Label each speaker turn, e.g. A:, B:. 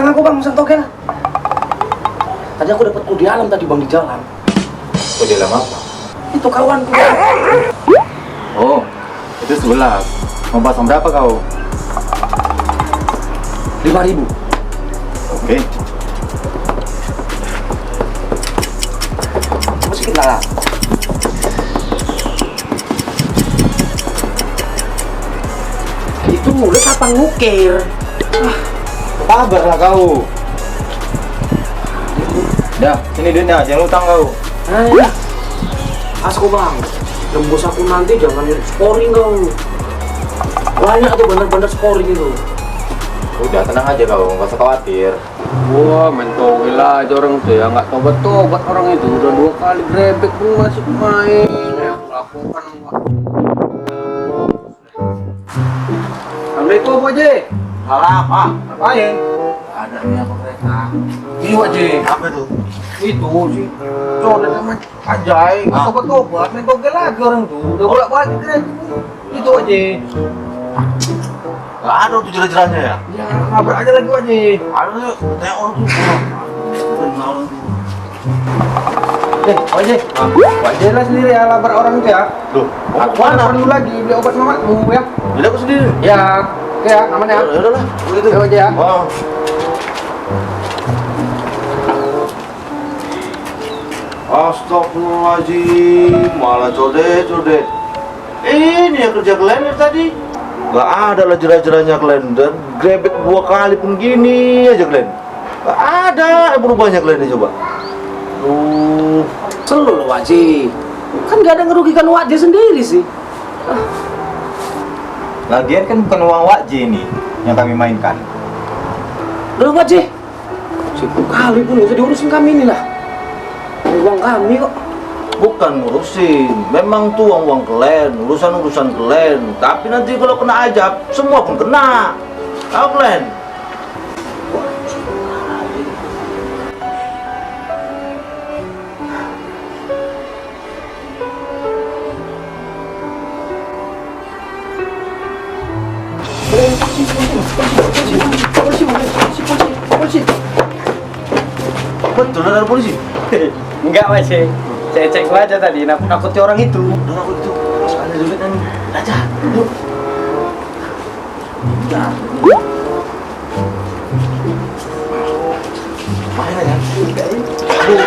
A: Pasang aku bang, pasang togel. Tadi aku dapat kode alam tadi bang di jalan.
B: Kode alam apa?
A: Itu kawanku.
B: Oh, itu 11. Mau pasang berapa kau?
A: 5.000.
B: Oke.
A: Coba sedikit lah. Itu mulut apa ngukir?
B: Sabar lah kau. Dah, sini duitnya, jangan utang kau.
A: Nah, asku bang, tembus aku nanti jangan scoring kau. Banyak tuh bandar-bandar scoring itu.
B: Udah, tenang aja kau, nggak usah khawatir.
C: Wah, main togel aja orang tuh ya, nggak tobat-tobat orang itu. Udah 2 kali grebek pun masih main. Ya, lakukan. Assalamualaikum, Pak Haji.
B: Salah apa?
C: Ngapain?
A: Ada nih apa mereka?
C: Iya, Pak Haji.
B: Apa itu?
C: Itu sih. Coret sama Ajay, nggak tobat-tobat, main togel lagi orang tuh. Udah bolak-balik grebek. Itu, Pak Haji.
B: Nggak ada tuh jerah-jerahnya ya?
C: Ya, ngabar aja lagi, Pak Haji.
B: Ada tuh, tanya orang tuh.
C: Pak Haji. Pak Haji lah sendiri ya, labar orang itu ya.
B: Loh,
C: Aku ada perlu lagi beli obat mamakmu ya.
B: Jadi aku sendiri.
C: Ya, oke ya, aman ya.
B: Ya udah lah, begitu.
C: Ya aja ya.
B: Oh. Astagfirullahaladzim, malah codet. Ini yang kerja Glender tadi. Gak ada lah jerah-jerahnya Glenn. Dan grebek 2 kali pun gini aja Glenn. Gak ada berubahnya Glenn ini coba.
A: Selalu loh Wajih. Kan gak ada ngerugikan Wajih sendiri sih.
B: Lagian kan bukan uang Wajih ini yang kami mainkan.
A: Udah Wajih. Sibuk kali pun gak usah diurusin kami ini lah. Uang kami kok.
B: Bukan ngurusin, memang tuh uang Glenn, urusan Glenn. Tapi nanti kalau kena ajab, semua pun kena. Tahu Glenn?
A: Polisi.
B: Betul ada polisi.
C: Enggak, Mas. Saya cek aja tadi, nakuti orang itu.
B: Udah aku itu, masuk aja dulu kan. Aja, yuk. Udah. Main aja. Aduh.